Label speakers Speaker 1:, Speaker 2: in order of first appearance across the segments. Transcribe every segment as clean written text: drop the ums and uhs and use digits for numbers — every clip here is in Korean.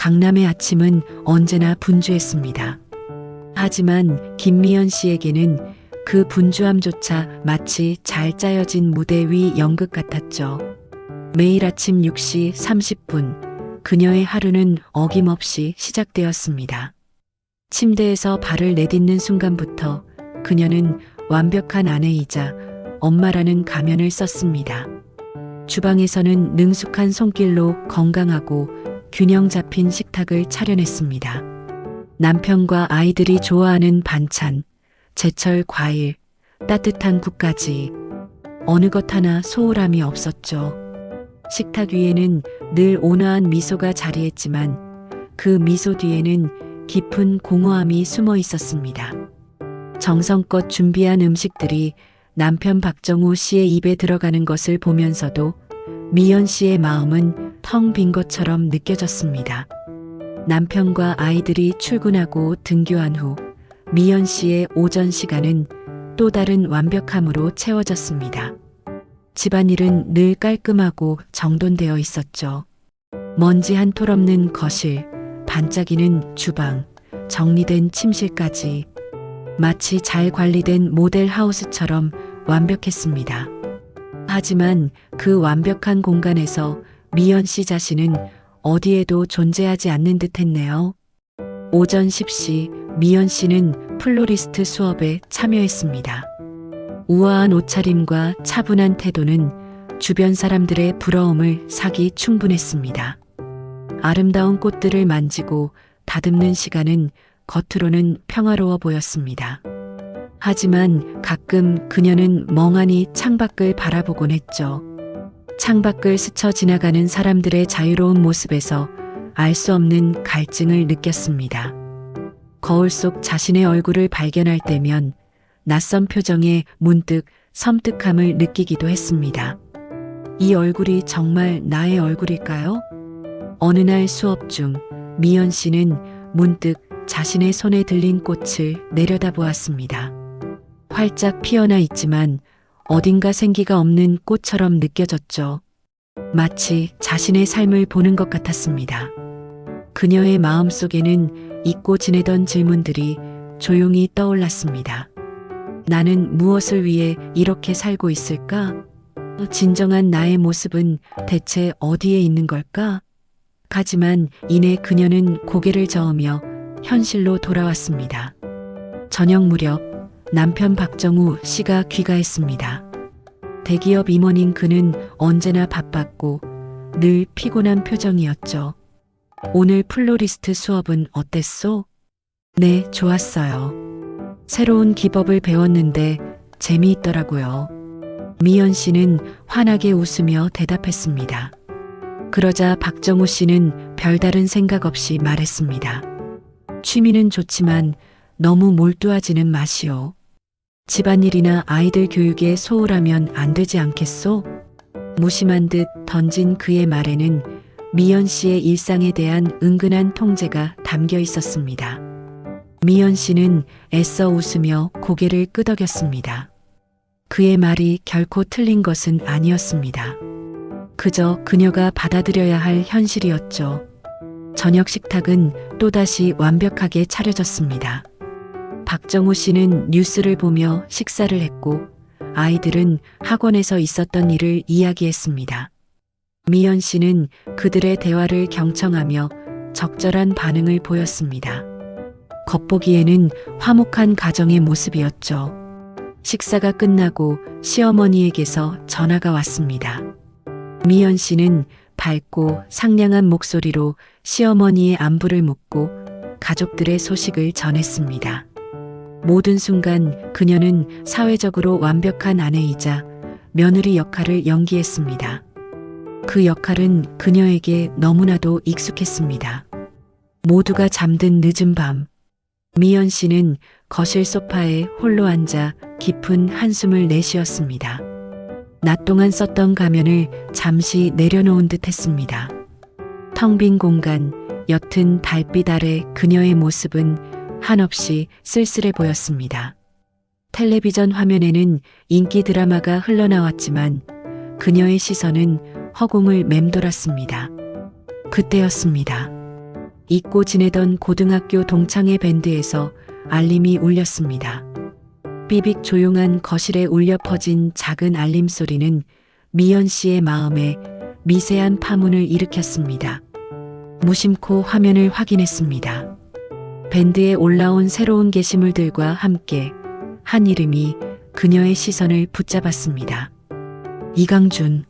Speaker 1: 강남의 아침은 언제나 분주했습니다. 하지만 김미연 씨에게는 그 분주함조차 마치 잘 짜여진 무대 위 연극 같았죠. 매일 아침 6시 30분, 그녀의 하루는 어김없이 시작되었습니다. 침대에서 발을 내딛는 순간부터 그녀는 완벽한 아내이자 엄마라는 가면을 썼습니다. 주방에서는 능숙한 손길로 건강하고 균형 잡힌 식탁을 차려냈습니다. 남편과 아이들이 좋아하는 반찬, 제철 과일, 따뜻한 국까지 어느 것 하나 소홀함이 없었죠. 식탁 위에는 늘 온화한 미소가 자리했지만 그 미소 뒤에는 깊은 공허함이 숨어 있었습니다. 정성껏 준비한 음식들이 남편 박정우 씨의 입에 들어가는 것을 보면서도 미연 씨의 마음은 텅 빈 것처럼 느껴졌습니다. 남편과 아이들이 출근하고 등교한 후 미연 씨의 오전 시간은 또 다른 완벽함으로 채워졌습니다. 집안일은 늘 깔끔하고 정돈되어 있었죠. 먼지 한 톨 없는 거실, 반짝이는 주방, 정리된 침실까지 마치 잘 관리된 모델 하우스처럼 완벽했습니다. 하지만 그 완벽한 공간에서 미연 씨 자신은 어디에도 존재하지 않는 듯 했네요. 오전 10시 미연 씨는 플로리스트 수업에 참여했습니다. 우아한 옷차림과 차분한 태도는 주변 사람들의 부러움을 사기 충분했습니다. 아름다운 꽃들을 만지고 다듬는 시간은 겉으로는 평화로워 보였습니다. 하지만 가끔 그녀는 멍하니 창밖을 바라보곤 했죠. 창밖을 스쳐 지나가는 사람들의 자유로운 모습에서 알 수 없는 갈증을 느꼈습니다. 거울 속 자신의 얼굴을 발견할 때면 낯선 표정에 문득 섬뜩함을 느끼기도 했습니다. 이 얼굴이 정말 나의 얼굴일까요? 어느 날 수업 중 미연 씨는 문득 자신의 손에 들린 꽃을 내려다보았습니다. 활짝 피어나 있지만 어딘가 생기가 없는 꽃처럼 느껴졌죠. 마치 자신의 삶을 보는 것 같았습니다. 그녀의 마음속에는 잊고 지내던 질문들이 조용히 떠올랐습니다. 나는 무엇을 위해 이렇게 살고 있을까? 진정한 나의 모습은 대체 어디에 있는 걸까? 하지만 이내 그녀는 고개를 저으며 현실로 돌아왔습니다. 저녁 무렵 남편 박정우 씨가 귀가했습니다. 대기업 임원인 그는 언제나 바빴고 늘 피곤한 표정이었죠. 오늘 플로리스트 수업은 어땠소? 네, 좋았어요. 새로운 기법을 배웠는데 재미있더라고요. 미연 씨는 환하게 웃으며 대답했습니다. 그러자 박정우 씨는 별다른 생각 없이 말했습니다. 취미는 좋지만 너무 몰두하지는 마시오. 집안일이나 아이들 교육에 소홀하면 안 되지 않겠소? 무심한 듯 던진 그의 말에는 미연 씨의 일상에 대한 은근한 통제가 담겨 있었습니다. 미연 씨는 애써 웃으며 고개를 끄덕였습니다. 그의 말이 결코 틀린 것은 아니었습니다. 그저 그녀가 받아들여야 할 현실이었죠. 저녁 식탁은 또다시 완벽하게 차려졌습니다. 박정우 씨는 뉴스를 보며 식사를 했고 아이들은 학원에서 있었던 일을 이야기했습니다. 미연 씨는 그들의 대화를 경청하며 적절한 반응을 보였습니다. 겉보기에는 화목한 가정의 모습이었죠. 식사가 끝나고 시어머니에게서 전화가 왔습니다. 미연 씨는 밝고 상냥한 목소리로 시어머니의 안부를 묻고 가족들의 소식을 전했습니다. 모든 순간 그녀는 사회적으로 완벽한 아내이자 며느리 역할을 연기했습니다. 그 역할은 그녀에게 너무나도 익숙했습니다. 모두가 잠든 늦은 밤, 미연 씨는 거실 소파에 홀로 앉아 깊은 한숨을 내쉬었습니다. 낮 동안 썼던 가면을 잠시 내려놓은 듯 했습니다. 텅 빈 공간, 옅은 달빛 아래 그녀의 모습은 한없이 쓸쓸해 보였습니다. 텔레비전 화면에는 인기 드라마가 흘러나왔지만 그녀의 시선은 허공을 맴돌았습니다. 그때였습니다. 잊고 지내던 고등학교 동창회 밴드에서 알림이 울렸습니다. 삐빅 조용한 거실에 울려 퍼진 작은 알림 소리는 미연 씨의 마음에 미세한 파문을 일으켰습니다. 무심코 화면을 확인했습니다. 밴드에 올라온 새로운 게시물들과 함께 한 이름이 그녀의 시선을 붙잡았습니다. 이강준.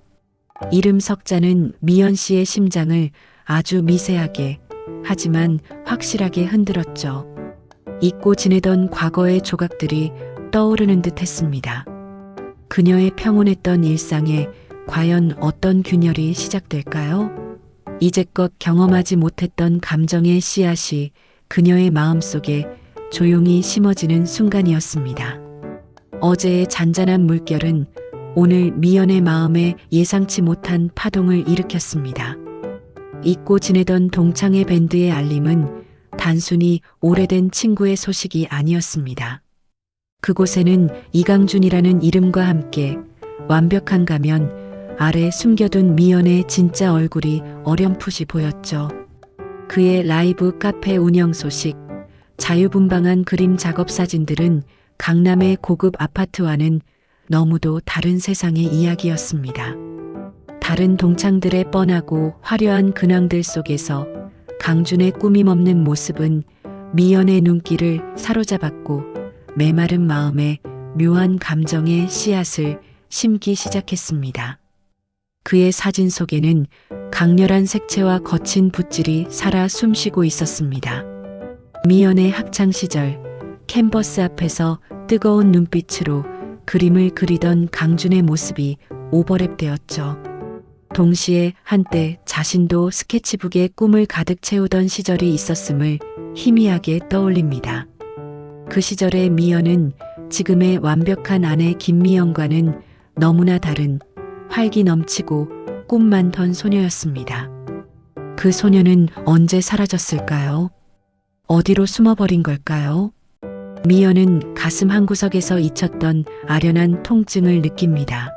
Speaker 1: 이름 석자는 미연 씨의 심장을 아주 미세하게 하지만 확실하게 흔들었죠. 잊고 지내던 과거의 조각들이 떠오르는 듯 했습니다. 그녀의 평온했던 일상에 과연 어떤 균열이 시작될까요? 이제껏 경험하지 못했던 감정의 씨앗이 그녀의 마음속에 조용히 심어지는 순간이었습니다. 어제의 잔잔한 물결은 오늘 미연의 마음에 예상치 못한 파동을 일으켰습니다. 잊고 지내던 동창회 밴드의 알림은 단순히 오래된 친구의 소식이 아니었습니다. 그곳에는 이강준이라는 이름과 함께 완벽한 가면 아래 숨겨둔 미연의 진짜 얼굴이 어렴풋이 보였죠. 그의 라이브 카페 운영 소식, 자유분방한 그림 작업 사진들은 강남의 고급 아파트와는 너무도 다른 세상의 이야기였습니다. 다른 동창들의 뻔하고 화려한 근황들 속에서 강준의 꾸밈 없는 모습은 미연의 눈길을 사로잡았고 메마른 마음에 묘한 감정의 씨앗을 심기 시작했습니다. 그의 사진 속에는 강렬한 색채와 거친 붓질이 살아 숨쉬고 있었습니다. 미연의 학창시절 캔버스 앞에서 뜨거운 눈빛으로 그림을 그리던 강준의 모습이 오버랩되었죠. 동시에 한때 자신도 스케치북에 꿈을 가득 채우던 시절이 있었음을 희미하게 떠올립니다. 그 시절의 미연은 지금의 완벽한 아내 김미연과는 너무나 다른 활기 넘치고 꿈 많던 소녀였습니다. 그 소녀는 언제 사라졌을까요? 어디로 숨어버린 걸까요? 미연은 가슴 한구석에서 잊혔던 아련한 통증을 느낍니다.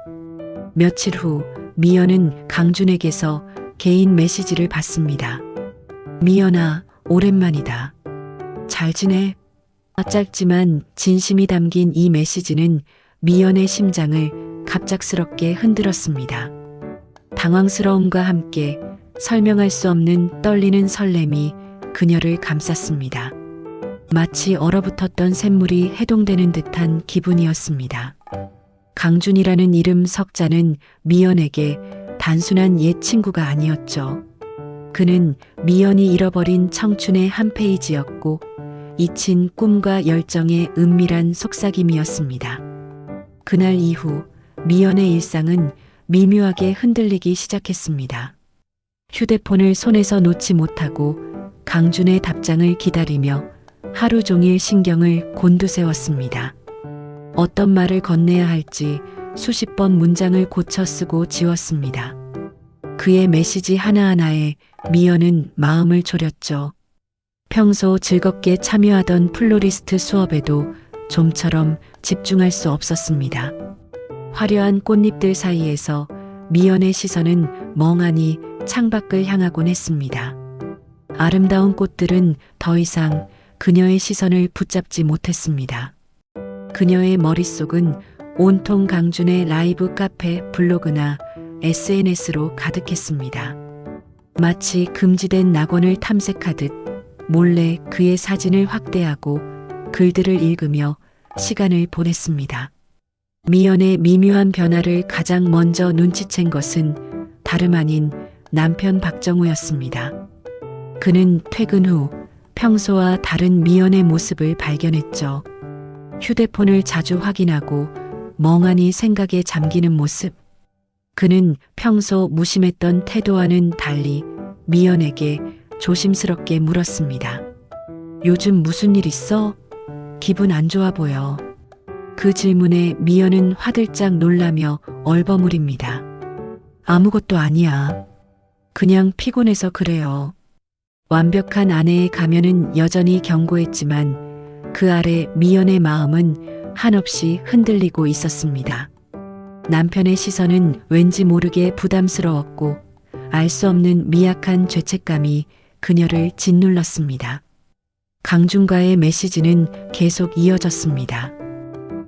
Speaker 1: 며칠 후 미연은 강준에게서 개인 메시지를 받습니다. 미연아, 오랜만이다. 잘 지내? 짧지만 진심이 담긴 이 메시지는 미연의 심장을 갑작스럽게 흔들었습니다. 당황스러움과 함께 설명할 수 없는 떨리는 설렘이 그녀를 감쌌습니다. 마치 얼어붙었던 샘물이 해동되는 듯한 기분이었습니다. 강준이라는 이름 석자는 미연에게 단순한 옛 친구가 아니었죠. 그는 미연이 잃어버린 청춘의 한 페이지였고 잊힌 꿈과 열정의 은밀한 속삭임이었습니다. 그날 이후 미연의 일상은 미묘하게 흔들리기 시작했습니다. 휴대폰을 손에서 놓지 못하고 강준의 답장을 기다리며 하루 종일 신경을 곤두세웠습니다. 어떤 말을 건네야 할지 수십 번 문장을 고쳐 쓰고 지웠습니다. 그의 메시지 하나하나에 미연은 마음을 졸였죠. 평소 즐겁게 참여하던 플로리스트 수업에도 좀처럼 집중할 수 없었습니다. 화려한 꽃잎들 사이에서 미연의 시선은 멍하니 창밖을 향하곤 했습니다. 아름다운 꽃들은 더 이상 그녀의 시선을 붙잡지 못했습니다. 그녀의 머릿속은 온통 강준의 라이브 카페, 블로그나 SNS로 가득했습니다. 마치 금지된 낙원을 탐색하듯 몰래 그의 사진을 확대하고 글들을 읽으며 시간을 보냈습니다. 미연의 미묘한 변화를 가장 먼저 눈치챈 것은 다름 아닌 남편 박정우였습니다. 그는 퇴근 후 평소와 다른 미연의 모습을 발견했죠. 휴대폰을 자주 확인하고 멍하니 생각에 잠기는 모습. 그는 평소 무심했던 태도와는 달리 미연에게 조심스럽게 물었습니다. 요즘 무슨 일 있어? 기분 안 좋아 보여. 그 질문에 미연은 화들짝 놀라며 얼버무립니다. 아무것도 아니야. 그냥 피곤해서 그래요. 완벽한 아내의 가면은 여전히 견고했지만 그 아래 미연의 마음은 한없이 흔들리고 있었습니다. 남편의 시선은 왠지 모르게 부담스러웠고 알 수 없는 미약한 죄책감이 그녀를 짓눌렀습니다. 강준과의 메시지는 계속 이어졌습니다.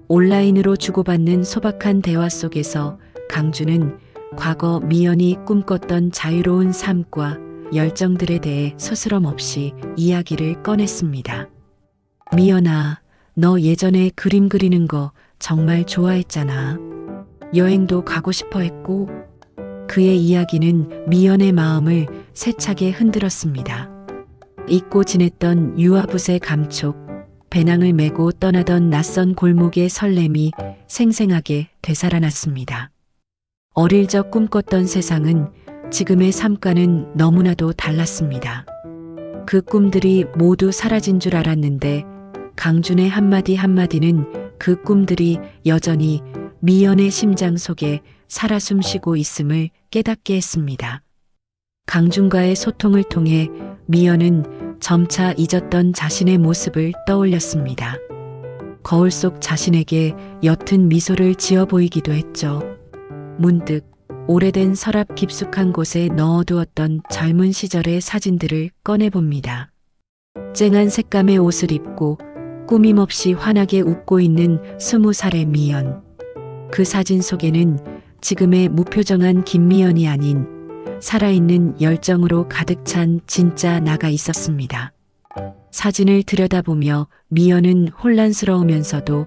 Speaker 1: 온라인으로 주고받는 소박한 대화 속에서 강준은 과거 미연이 꿈꿨던 자유로운 삶과 열정들에 대해 스스럼 없이 이야기를 꺼냈습니다. 미연아, 너 예전에 그림 그리는 거 정말 좋아했잖아. 여행도 가고 싶어 했고. 그의 이야기는 미연의 마음을 세차게 흔들었습니다. 잊고 지냈던 유아붓의 감촉, 배낭을 메고 떠나던 낯선 골목의 설렘이 생생하게 되살아났습니다. 어릴 적 꿈꿨던 세상은 지금의 삶과는 너무나도 달랐습니다. 그 꿈들이 모두 사라진 줄 알았는데 강준의 한마디 한마디는 그 꿈들이 여전히 미연의 심장 속에 살아 숨쉬고 있음을 깨닫게 했습니다. 강준과의 소통을 통해 미연은 점차 잊었던 자신의 모습을 떠올렸습니다. 거울 속 자신에게 옅은 미소를 지어 보이기도 했죠. 문득 오래된 서랍 깊숙한 곳에 넣어두었던 젊은 시절의 사진들을 꺼내봅니다. 쨍한 색감의 옷을 입고 꾸밈없이 환하게 웃고 있는 20살의 미연. 그 사진 속에는 지금의 무표정한 김미연이 아닌 살아있는 열정으로 가득 찬 진짜 나가 있었습니다. 사진을 들여다보며 미연은 혼란스러우면서도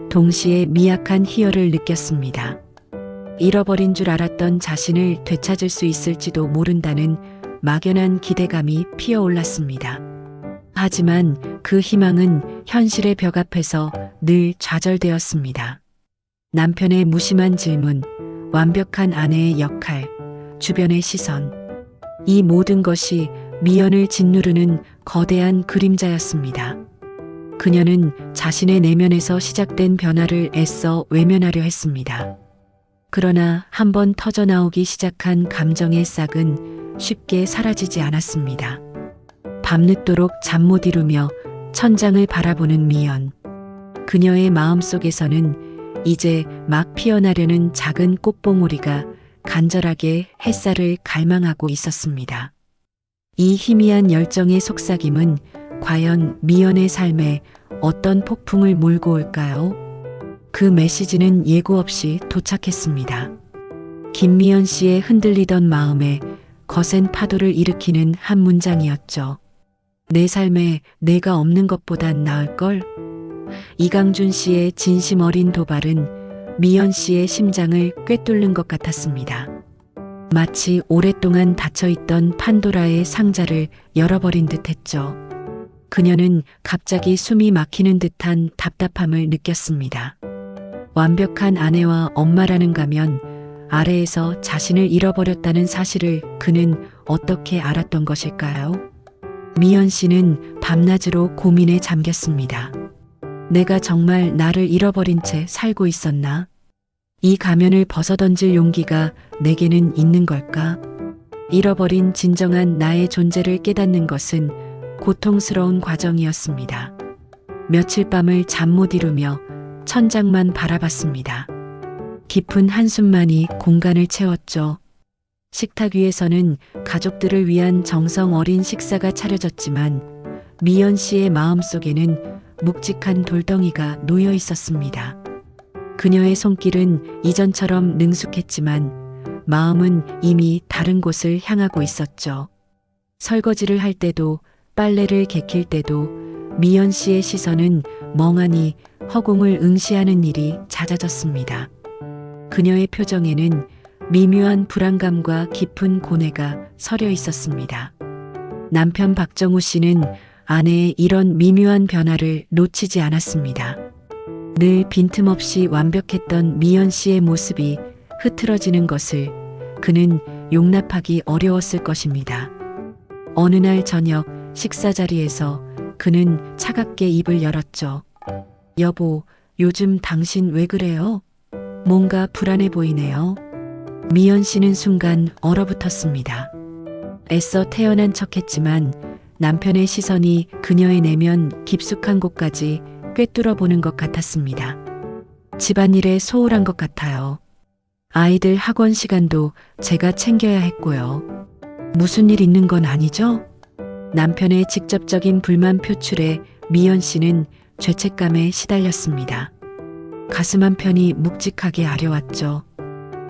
Speaker 1: 동시에 미약한 희열을 느꼈습니다. 잃어버린 줄 알았던 자신을 되찾을 수 있을지도 모른다는 막연한 기대감이 피어올랐습니다. 하지만 그 희망은 현실의 벽 앞에서 늘 좌절되었습니다. 남편의 무심한 질문, 완벽한 아내의 역할, 주변의 시선. 이 모든 것이 미연을 짓누르는 거대한 그림자였습니다. 그녀는 자신의 내면에서 시작된 변화를 애써 외면하려 했습니다. 그러나 한번 터져나오기 시작한 감정의 싹은 쉽게 사라지지 않았습니다. 밤늦도록 잠 못 이루며 천장을 바라보는 미연. 그녀의 마음속에서는 이제 막 피어나려는 작은 꽃봉오리가 간절하게 햇살을 갈망하고 있었습니다. 이 희미한 열정의 속삭임은 과연 미연의 삶에 어떤 폭풍을 몰고 올까요? 그 메시지는 예고 없이 도착했습니다. 김미연 씨의 흔들리던 마음에 거센 파도를 일으키는 한 문장이었죠. 내 삶에 내가 없는 것보단 나을걸? 이강준 씨의 진심 어린 도발은 미연 씨의 심장을 꿰뚫는 것 같았습니다. 마치 오랫동안 닫혀있던 판도라의 상자를 열어버린 듯 했죠. 그녀는 갑자기 숨이 막히는 듯한 답답함을 느꼈습니다. 완벽한 아내와 엄마라는 가면 아래에서 자신을 잃어버렸다는 사실을 그는 어떻게 알았던 것일까요? 미연 씨는 밤낮으로 고민에 잠겼습니다. 내가 정말 나를 잃어버린 채 살고 있었나? 이 가면을 벗어던질 용기가 내게는 있는 걸까? 잃어버린 진정한 나의 존재를 깨닫는 것은 고통스러운 과정이었습니다. 며칠 밤을 잠 못 이루며 천장만 바라봤습니다. 깊은 한숨만이 공간을 채웠죠. 식탁 위에서는 가족들을 위한 정성 어린 식사가 차려졌지만 미연 씨의 마음속에는 묵직한 돌덩이가 놓여 있었습니다. 그녀의 손길은 이전처럼 능숙했지만 마음은 이미 다른 곳을 향하고 있었죠. 설거지를 할 때도 빨래를 개킬 때도 미연 씨의 시선은 멍하니 허공을 응시하는 일이 잦아졌습니다. 그녀의 표정에는 미묘한 불안감과 깊은 고뇌가 서려 있었습니다. 남편 박정우 씨는 아내의 이런 미묘한 변화를 놓치지 않았습니다. 늘 빈틈없이 완벽했던 미연 씨의 모습이 흐트러지는 것을 그는 용납하기 어려웠을 것입니다. 어느 날 저녁 식사 자리에서 그는 차갑게 입을 열었죠. 여보, 요즘 당신 왜 그래요? 뭔가 불안해 보이네요. 미연 씨는 순간 얼어붙었습니다. 애써 태어난 척했지만 남편의 시선이 그녀의 내면 깊숙한 곳까지 꿰뚫어 보는 것 같았습니다. 집안일에 소홀한 것 같아요. 아이들 학원 시간도 제가 챙겨야 했고요. 무슨 일 있는 건 아니죠? 남편의 직접적인 불만 표출에 미연 씨는 죄책감에 시달렸습니다. 가슴 한편이 묵직하게 아려왔죠.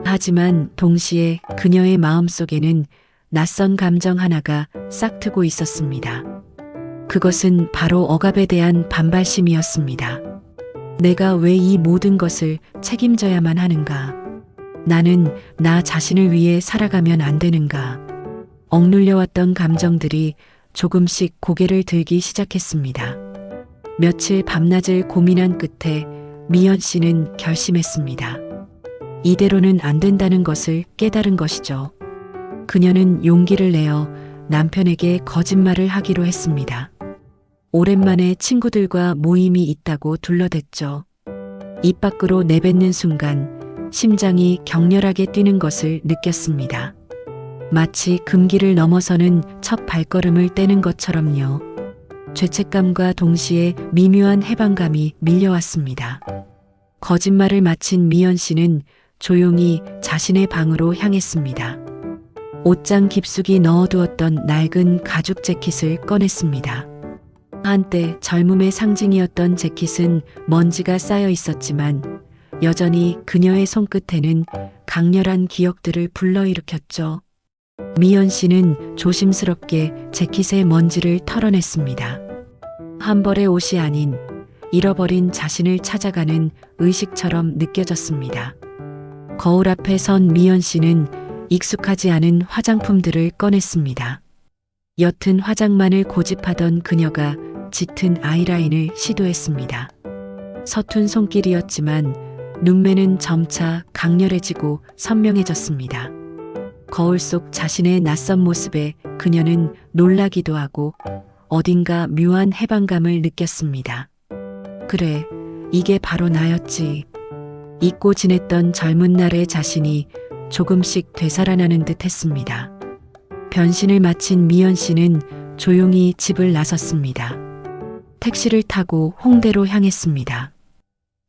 Speaker 1: 하지만 동시에 그녀의 마음속에는 낯선 감정 하나가 싹트고 있었습니다. 그것은 바로 억압에 대한 반발심이었습니다. 내가 왜 이 모든 것을 책임져야만 하는가? 나는 나 자신을 위해 살아가면 안 되는가? 억눌려왔던 감정들이 조금씩 고개를 들기 시작했습니다. 며칠 밤낮을 고민한 끝에 미연 씨는 결심했습니다. 이대로는 안 된다는 것을 깨달은 것이죠. 그녀는 용기를 내어 남편에게 거짓말을 하기로 했습니다. 오랜만에 친구들과 모임이 있다고 둘러댔죠. 입 밖으로 내뱉는 순간 심장이 격렬하게 뛰는 것을 느꼈습니다. 마치 금기를 넘어서는 첫 발걸음을 떼는 것처럼요. 죄책감과 동시에 미묘한 해방감이 밀려왔습니다. 거짓말을 마친 미연 씨는 조용히 자신의 방으로 향했습니다. 옷장 깊숙이 넣어두었던 낡은 가죽 재킷을 꺼냈습니다. 한때 젊음의 상징이었던 재킷은 먼지가 쌓여 있었지만 여전히 그녀의 손끝에는 강렬한 기억들을 불러일으켰죠. 미연 씨는 조심스럽게 재킷의 먼지를 털어냈습니다. 한 벌의 옷이 아닌 잃어버린 자신을 찾아가는 의식처럼 느껴졌습니다. 거울 앞에 선 미연 씨는 익숙하지 않은 화장품들을 꺼냈습니다. 옅은 화장만을 고집하던 그녀가 짙은 아이라인을 시도했습니다. 서툰 손길이었지만 눈매는 점차 강렬해지고 선명해졌습니다. 거울 속 자신의 낯선 모습에 그녀는 놀라기도 하고 어딘가 묘한 해방감을 느꼈습니다. 그래, 이게 바로 나였지. 잊고 지냈던 젊은 날의 자신이 조금씩 되살아나는 듯 했습니다. 변신을 마친 미연 씨는 조용히 집을 나섰습니다. 택시를 타고 홍대로 향했습니다.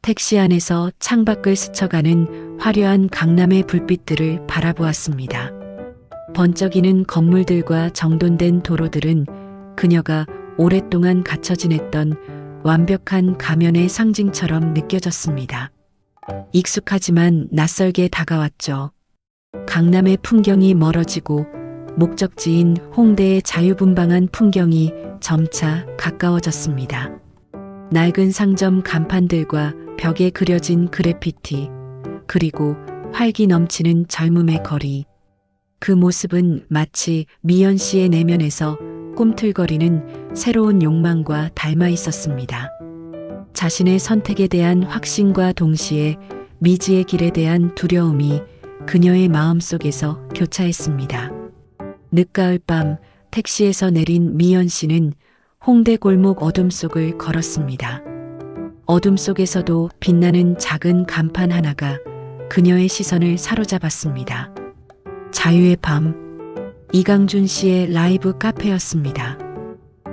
Speaker 1: 택시 안에서 창밖을 스쳐가는 화려한 강남의 불빛들을 바라보았습니다. 번쩍이는 건물들과 정돈된 도로들은 그녀가 오랫동안 갇혀 지냈던 완벽한 가면의 상징처럼 느껴졌습니다. 익숙하지만 낯설게 다가왔죠. 강남의 풍경이 멀어지고 목적지인 홍대의 자유분방한 풍경이 점차 가까워졌습니다. 낡은 상점 간판들과 벽에 그려진 그래피티, 그리고 활기 넘치는 젊음의 거리. 그 모습은 마치 미연 씨의 내면에서 꿈틀거리는 새로운 욕망과 닮아 있었습니다. 자신의 선택에 대한 확신과 동시에 미지의 길에 대한 두려움이 그녀의 마음속에서 교차했습니다. 늦가을 밤 택시에서 내린 미연 씨는 홍대 골목 어둠 속을 걸었습니다. 어둠 속에서도 빛나는 작은 간판 하나가 그녀의 시선을 사로잡았습니다. 자유의 밤, 이강준 씨의 라이브 카페였습니다.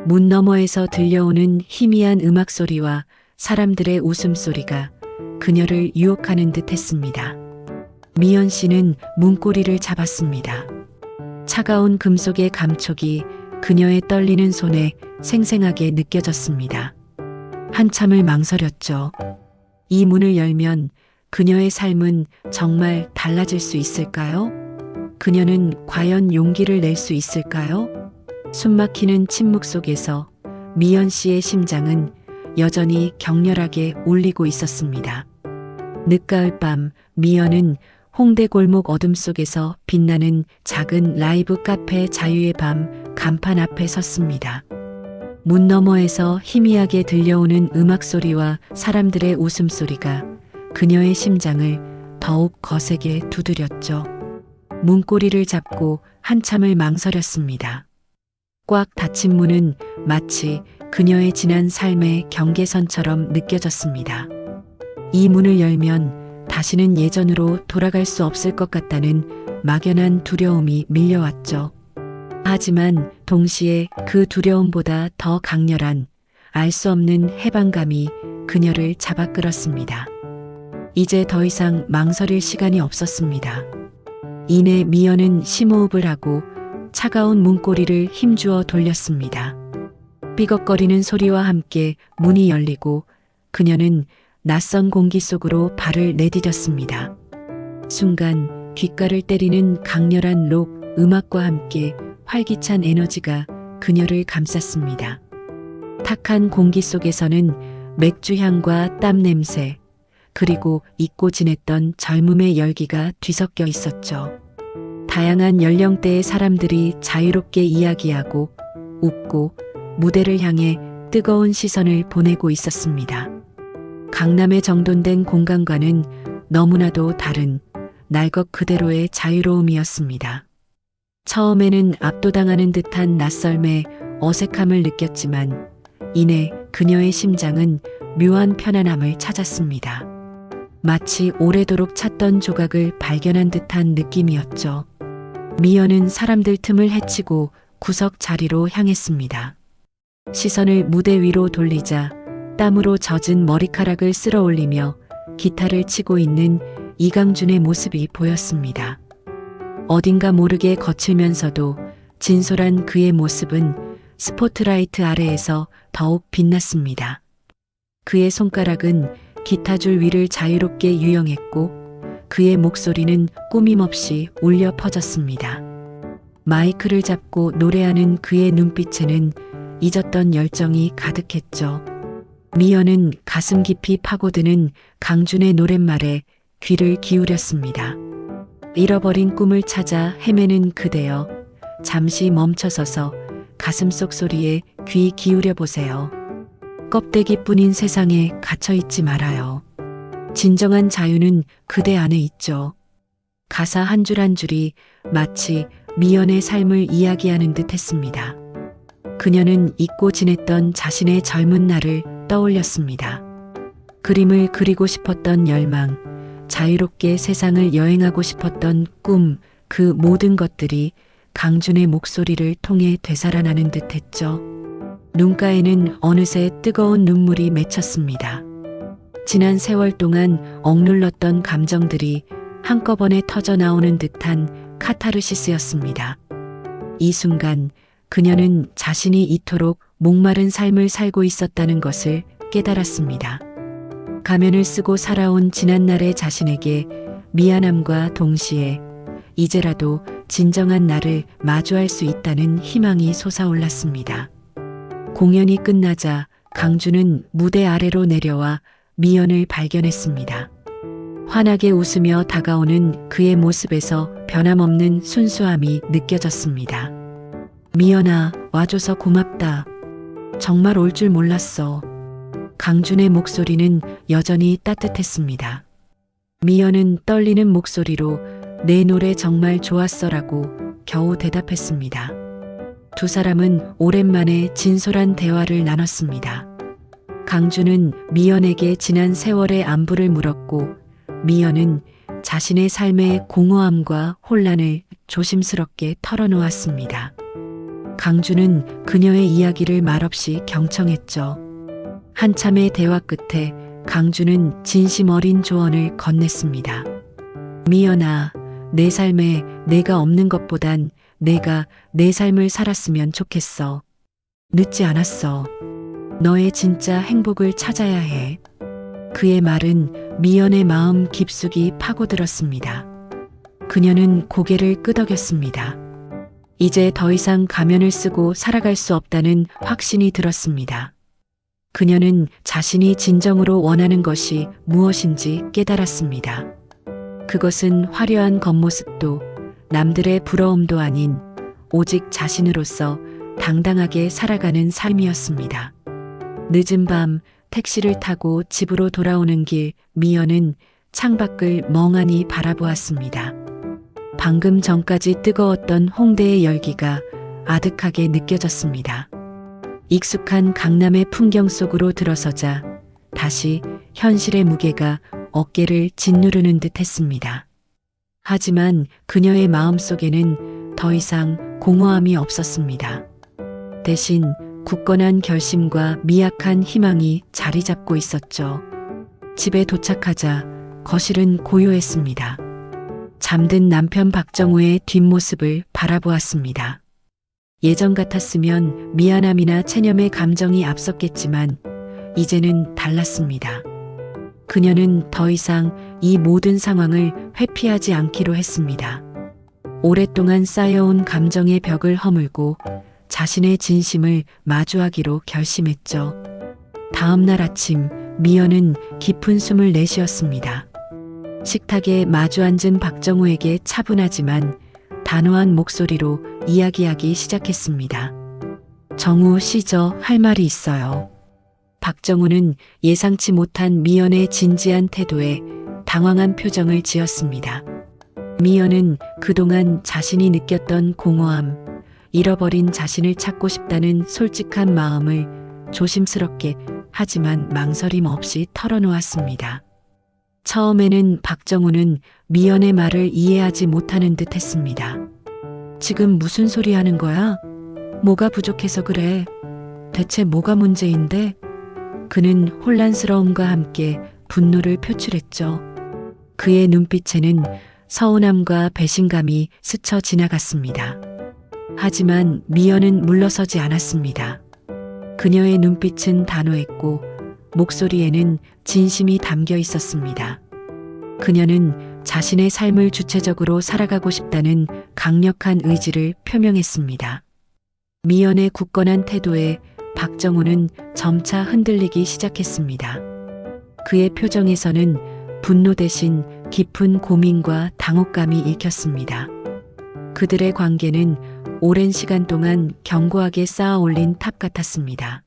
Speaker 1: 문 너머에서 들려오는 희미한 음악 소리와 사람들의 웃음소리가 그녀를 유혹하는 듯 했습니다. 미연 씨는 문고리를 잡았습니다. 차가운 금속의 감촉이 그녀의 떨리는 손에 생생하게 느껴졌습니다. 한참을 망설였죠. 이 문을 열면 그녀의 삶은 정말 달라질 수 있을까요? 그녀는 과연 용기를 낼 수 있을까요? 숨막히는 침묵 속에서 미연 씨의 심장은 여전히 격렬하게 울리고 있었습니다. 늦가을 밤 미연은 홍대 골목 어둠 속에서 빛나는 작은 라이브 카페 자유의 밤 간판 앞에 섰습니다. 문 너머에서 희미하게 들려오는 음악 소리와 사람들의 웃음소리가 그녀의 심장을 더욱 거세게 두드렸죠. 문고리를 잡고 한참을 망설였습니다. 꽉 닫힌 문은 마치 그녀의 지난 삶의 경계선처럼 느껴졌습니다. 이 문을 열면 다시는 예전으로 돌아갈 수 없을 것 같다는 막연한 두려움이 밀려왔죠. 하지만 동시에 그 두려움보다 더 강렬한 알 수 없는 해방감이 그녀를 잡아 끌었습니다. 이제 더 이상 망설일 시간이 없었습니다. 이내 미연은 심호흡을 하고 차가운 문고리를 힘주어 돌렸습니다. 삐걱거리는 소리와 함께 문이 열리고 그녀는 낯선 공기 속으로 발을 내디뎠습니다. 순간 귓가를 때리는 강렬한 록 음악과 함께 활기찬 에너지가 그녀를 감쌌습니다. 탁한 공기 속에서는 맥주 향과 땀 냄새, 그리고 잊고 지냈던 젊음의 열기가 뒤섞여 있었죠. 다양한 연령대의 사람들이 자유롭게 이야기하고 웃고 무대를 향해 뜨거운 시선을 보내고 있었습니다. 강남에 정돈된 공간과는 너무나도 다른 날 것 그대로의 자유로움이었습니다. 처음에는 압도당하는 듯한 낯설매 어색함을 느꼈지만 이내 그녀의 심장은 묘한 편안함을 찾았습니다. 마치 오래도록 찾던 조각을 발견한 듯한 느낌이었죠. 미연은 사람들 틈을 헤치고 구석 자리로 향했습니다. 시선을 무대 위로 돌리자 땀으로 젖은 머리카락을 쓸어 올리며 기타를 치고 있는 이강준의 모습이 보였습니다. 어딘가 모르게 거칠면서도 진솔한 그의 모습은 스포트라이트 아래에서 더욱 빛났습니다. 그의 손가락은 기타줄 위를 자유롭게 유영했고 그의 목소리는 꾸밈없이 울려 퍼졌습니다. 마이크를 잡고 노래하는 그의 눈빛에는 잊었던 열정이 가득했죠. 미연은 가슴 깊이 파고드는 강준의 노랫말에 귀를 기울였습니다. 잃어버린 꿈을 찾아 헤매는 그대여, 잠시 멈춰서서 가슴속 소리에 귀 기울여 보세요. 껍데기뿐인 세상에 갇혀있지 말아요. 진정한 자유는 그대 안에 있죠. 가사 한 줄 한 줄이 마치 미연의 삶을 이야기하는 듯 했습니다. 그녀는 잊고 지냈던 자신의 젊은 날을 떠올렸습니다. 그림을 그리고 싶었던 열망, 자유롭게 세상을 여행하고 싶었던 꿈, 그 모든 것들이 강준의 목소리를 통해 되살아나는 듯 했죠. 눈가에는 어느새 뜨거운 눈물이 맺혔습니다. 지난 세월 동안 억눌렀던 감정들이 한꺼번에 터져 나오는 듯한 카타르시스였습니다. 이 순간 그녀는 자신이 이토록 목마른 삶을 살고 있었다는 것을 깨달았습니다. 가면을 쓰고 살아온 지난날의 자신에게 미안함과 동시에 이제라도 진정한 나를 마주할 수 있다는 희망이 솟아올랐습니다. 공연이 끝나자 강준은 무대 아래로 내려와 미연을 발견했습니다. 환하게 웃으며 다가오는 그의 모습에서 변함없는 순수함이 느껴졌습니다. 미연아, 와줘서 고맙다. 정말 올 줄 몰랐어. 강준의 목소리는 여전히 따뜻했습니다. 미연은 떨리는 목소리로 내 노래 정말 좋았어라고 겨우 대답했습니다. 두 사람은 오랜만에 진솔한 대화를 나눴습니다. 강준은 미연에게 지난 세월의 안부를 물었고 미연은 자신의 삶의 공허함과 혼란을 조심스럽게 털어놓았습니다. 강준은 그녀의 이야기를 말없이 경청했죠. 한참의 대화 끝에 강준은 진심 어린 조언을 건넸습니다. 미연아, 내 삶에 내가 없는 것보단 내가 내 삶을 살았으면 좋겠어. 늦지 않았어. 너의 진짜 행복을 찾아야 해. 그의 말은 미연의 마음 깊숙이 파고들었습니다. 그녀는 고개를 끄덕였습니다. 이제 더 이상 가면을 쓰고 살아갈 수 없다는 확신이 들었습니다. 그녀는 자신이 진정으로 원하는 것이 무엇인지 깨달았습니다. 그것은 화려한 겉모습도 남들의 부러움도 아닌 오직 자신으로서 당당하게 살아가는 삶이었습니다. 늦은 밤 택시를 타고 집으로 돌아오는 길 미연은 창밖을 멍하니 바라보았습니다. 방금 전까지 뜨거웠던 홍대의 열기가 아득하게 느껴졌습니다. 익숙한 강남의 풍경 속으로 들어서자 다시 현실의 무게가 어깨를 짓누르는 듯 했습니다. 하지만 그녀의 마음속에는 더 이상 공허함이 없었습니다. 대신 굳건한 결심과 미약한 희망이 자리 잡고 있었죠. 집에 도착하자 거실은 고요했습니다. 잠든 남편 박정우의 뒷모습을 바라보았습니다. 예전 같았으면 미안함이나 체념의 감정이 앞섰겠지만 이제는 달랐습니다. 그녀는 더 이상 이 모든 상황을 회피하지 않기로 했습니다. 오랫동안 쌓여온 감정의 벽을 허물고 자신의 진심을 마주하기로 결심했죠. 다음 날 아침 미연은 깊은 숨을 내쉬었습니다. 식탁에 마주 앉은 박정우에게 차분하지만 단호한 목소리로 이야기하기 시작했습니다. 정우 씨, 저 할 말이 있어요. 박정우는 예상치 못한 미연의 진지한 태도에 당황한 표정을 지었습니다. 미연은 그동안 자신이 느꼈던 공허함, 잃어버린 자신을 찾고 싶다는 솔직한 마음을 조심스럽게 하지만 망설임 없이 털어놓았습니다. 처음에는 박정우는 미연의 말을 이해하지 못하는 듯 했습니다. 지금 무슨 소리 하는 거야? 뭐가 부족해서 그래? 대체 뭐가 문제인데? 그는 혼란스러움과 함께 분노를 표출했죠. 그의 눈빛에는 서운함과 배신감이 스쳐 지나갔습니다. 하지만 미연은 물러서지 않았습니다. 그녀의 눈빛은 단호했고 목소리에는 진심이 담겨 있었습니다. 그녀는 자신의 삶을 주체적으로 살아가고 싶다는 강력한 의지를 표명했습니다. 미연의 굳건한 태도에 박정우는 점차 흔들리기 시작했습니다. 그의 표정에서는 분노 대신 깊은 고민과 당혹감이 읽혔습니다. 그들의 관계는 오랜 시간 동안 견고하게 쌓아 올린 탑 같았습니다.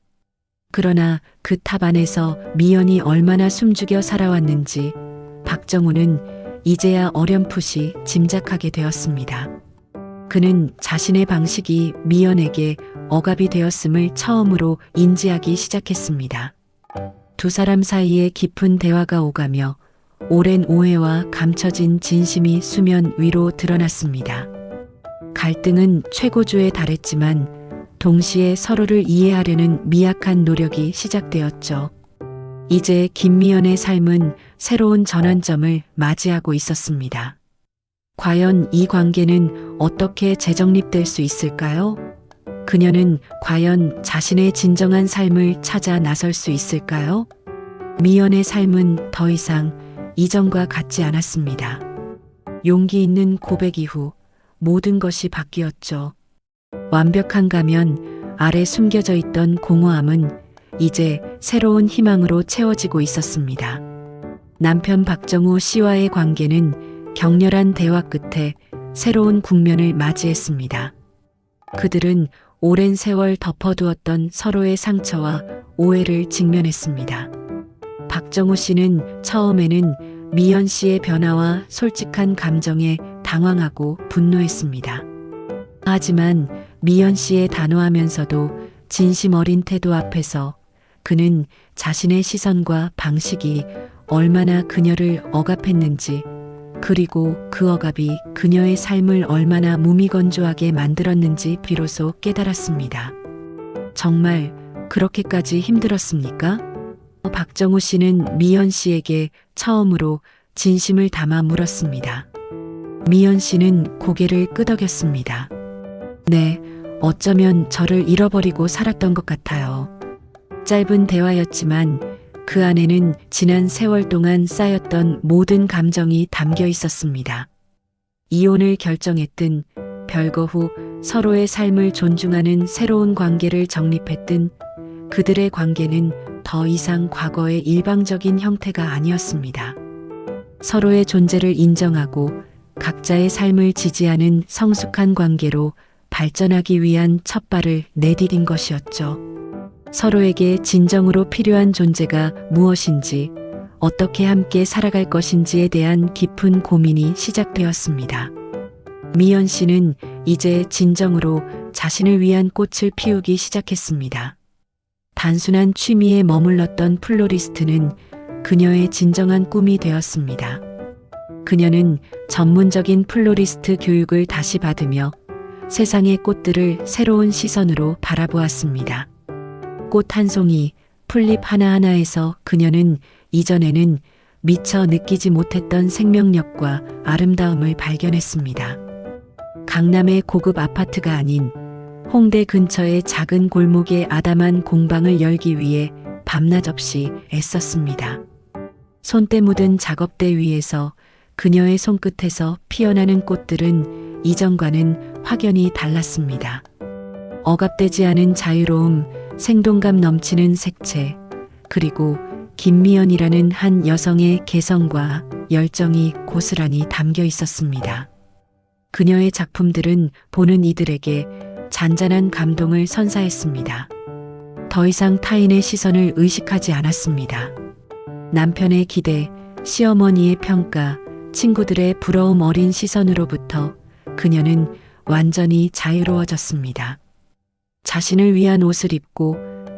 Speaker 1: 그러나 그 탑 안에서 미연이 얼마나 숨죽여 살아왔는지 박정우는 이제야 어렴풋이 짐작하게 되었습니다. 그는 자신의 방식이 미연에게 억압이 되었음을 처음으로 인지하기 시작했습니다. 두 사람 사이에 깊은 대화가 오가며 오랜 오해와 감춰진 진심이 수면 위로 드러났습니다. 갈등은 최고조에 달했지만 동시에 서로를 이해하려는 미약한 노력이 시작되었죠. 이제 김미연의 삶은 새로운 전환점을 맞이하고 있었습니다. 과연 이 관계는 어떻게 재정립될 수 있을까요? 그녀는 과연 자신의 진정한 삶을 찾아 나설 수 있을까요? 미연의 삶은 더 이상 이전과 같지 않았습니다. 용기 있는 고백 이후 모든 것이 바뀌었죠. 완벽한 가면 아래 숨겨져 있던 공허함은 이제 새로운 희망으로 채워지고 있었습니다. 남편 박정우 씨와의 관계는 격렬한 대화 끝에 새로운 국면을 맞이했습니다. 그들은 오랜 세월 덮어두었던 서로의 상처와 오해를 직면했습니다. 박정우 씨는 처음에는 미연 씨의 변화와 솔직한 감정에 당황하고 분노했습니다. 하지만 미연 씨의 단호하면서도 진심 어린 태도 앞에서 그는 자신의 시선과 방식이 얼마나 그녀를 억압했는지, 그리고 그 억압이 그녀의 삶을 얼마나 무미건조하게 만들었는지 비로소 깨달았습니다. 정말 그렇게까지 힘들었습니까? 박정우 씨는 미연 씨에게 처음으로 진심을 담아 물었습니다. 미연 씨는 고개를 끄덕였습니다. 네, 어쩌면 저를 잃어버리고 살았던 것 같아요. 짧은 대화였지만 그 안에는 지난 세월 동안 쌓였던 모든 감정이 담겨 있었습니다. 이혼을 결정했든, 별거 후 서로의 삶을 존중하는 새로운 관계를 정립했든, 그들의 관계는 더 이상 과거의 일방적인 형태가 아니었습니다. 서로의 존재를 인정하고 각자의 삶을 지지하는 성숙한 관계로 발전하기 위한 첫발을 내디딘 것이었죠. 서로에게 진정으로 필요한 존재가 무엇인지, 어떻게 함께 살아갈 것인지에 대한 깊은 고민이 시작되었습니다. 미연 씨는 이제 진정으로 자신을 위한 꽃을 피우기 시작했습니다. 단순한 취미에 머물렀던 플로리스트는 그녀의 진정한 꿈이 되었습니다. 그녀는 전문적인 플로리스트 교육을 다시 받으며 세상의 꽃들을 새로운 시선으로 바라보았습니다. 꽃 한 송이, 풀잎 하나하나에서 그녀는 이전에는 미처 느끼지 못했던 생명력과 아름다움을 발견했습니다. 강남의 고급 아파트가 아닌 홍대 근처의 작은 골목의 아담한 공방을 열기 위해 밤낮 없이 애썼습니다. 손때 묻은 작업대 위에서 그녀의 손끝에서 피어나는 꽃들은 이전과는 확연히 달랐습니다. 억압되지 않은 자유로움, 생동감 넘치는 색채, 그리고 김미연이라는 한 여성의 개성과 열정이 고스란히 담겨 있었습니다. 그녀의 작품들은 보는 이들에게 잔잔한 감동을 선사했습니다. 더 이상 타인의 시선을 의식하지 않았습니다. 남편의 기대, 시어머니의 평가, 친구들의 부러움 어린 시선으로부터 그녀는 완전히 자유로워졌습니다. 자신을 위한 옷을 입고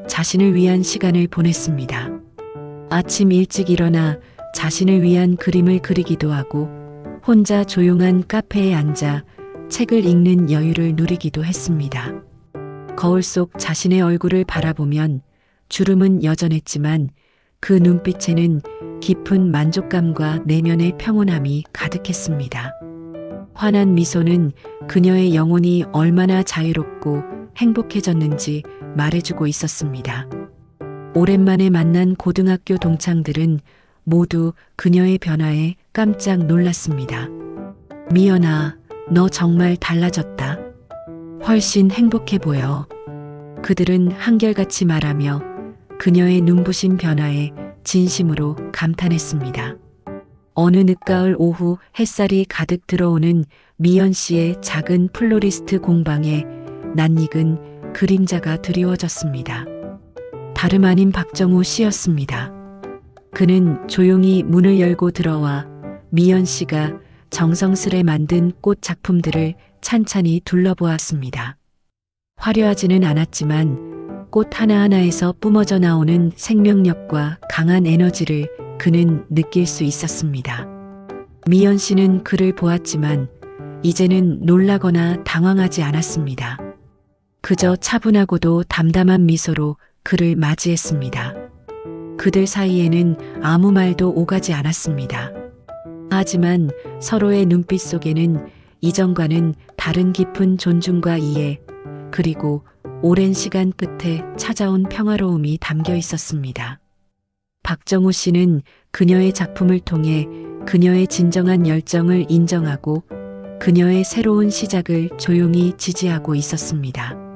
Speaker 1: 자신을 위한 시간을 보냈습니다. 아침 일찍 일어나 자신을 위한 그림을 그리기도 하고 혼자 조용한 카페에 앉아 책을 읽는 여유를 누리기도 했습니다. 거울 속 자신의 얼굴을 바라보면 주름은 여전했지만 그 눈빛에는 깊은 만족감과 내면의 평온함이 가득했습니다. 환한 미소는 그녀의 영혼이 얼마나 자유롭고 행복해졌는지 말해주고 있었습니다. 오랜만에 만난 고등학교 동창들은 모두 그녀의 변화에 깜짝 놀랐습니다. 미연아, 너 정말 달라졌다. 훨씬 행복해 보여. 그들은 한결같이 말하며 그녀의 눈부신 변화에 진심으로 감탄했습니다. 어느 늦가을 오후 햇살이 가득 들어오는 미연 씨의 작은 플로리스트 공방에 낯익은 그림자가 드리워졌습니다. 다름 아닌 박정우 씨였습니다. 그는 조용히 문을 열고 들어와 미연 씨가 정성스레 만든 꽃 작품들을 찬찬히 둘러보았습니다. 화려하지는 않았지만 꽃 하나하나에서 뿜어져 나오는 생명력과 강한 에너지를 그는 느낄 수 있었습니다. 미연 씨는 그를 보았지만 이제는 놀라거나 당황하지 않았습니다. 그저 차분하고도 담담한 미소로 그를 맞이했습니다. 그들 사이에는 아무 말도 오가지 않았습니다. 하지만 서로의 눈빛 속에는 이전과는 다른 깊은 존중과 이해, 그리고 오랜 시간 끝에 찾아온 평화로움이 담겨 있었습니다. 박정우 씨는 그녀의 작품을 통해 그녀의 진정한 열정을 인정하고 그녀의 새로운 시작을 조용히 지지하고 있었습니다.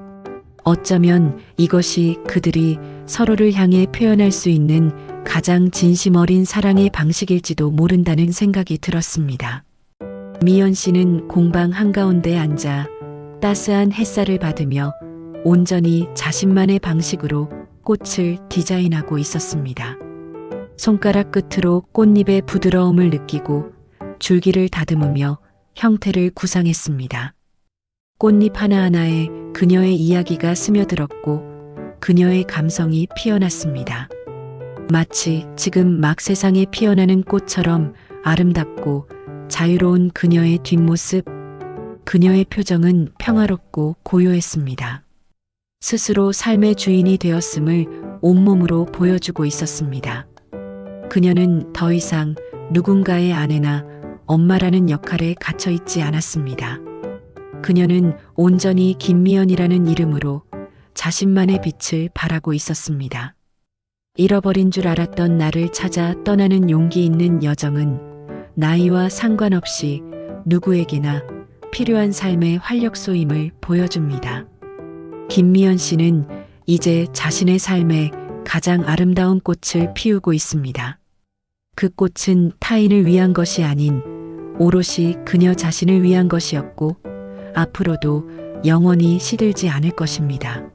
Speaker 1: 어쩌면 이것이 그들이 서로를 향해 표현할 수 있는 가장 진심 어린 사랑의 방식일지도 모른다는 생각이 들었습니다. 미연 씨는 공방 한가운데 앉아 따스한 햇살을 받으며 온전히 자신만의 방식으로 꽃을 디자인하고 있었습니다. 손가락 끝으로 꽃잎의 부드러움을 느끼고 줄기를 다듬으며 형태를 구상했습니다. 꽃잎 하나하나에 그녀의 이야기가 스며들었고 그녀의 감성이 피어났습니다. 마치 지금 막 세상에 피어나는 꽃처럼 아름답고 자유로운 그녀의 뒷모습, 그녀의 표정은 평화롭고 고요했습니다. 스스로 삶의 주인이 되었음을 온몸으로 보여주고 있었습니다. 그녀는 더 이상 누군가의 아내나 엄마라는 역할에 갇혀 있지 않았습니다. 그녀는 온전히 김미연이라는 이름으로 자신만의 빛을 발하고 있었습니다. 잃어버린 줄 알았던 나를 찾아 떠나는 용기 있는 여정은 나이와 상관없이 누구에게나 필요한 삶의 활력소임을 보여줍니다. 김미연 씨는 이제 자신의 삶에 가장 아름다운 꽃을 피우고 있습니다. 그 꽃은 타인을 위한 것이 아닌 오롯이 그녀 자신을 위한 것이었고 앞으로도 영원히 시들지 않을 것입니다.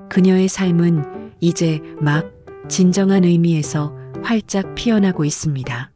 Speaker 1: 그녀의 삶은 이제 막 진정한 의미에서 활짝 피어나고 있습니다.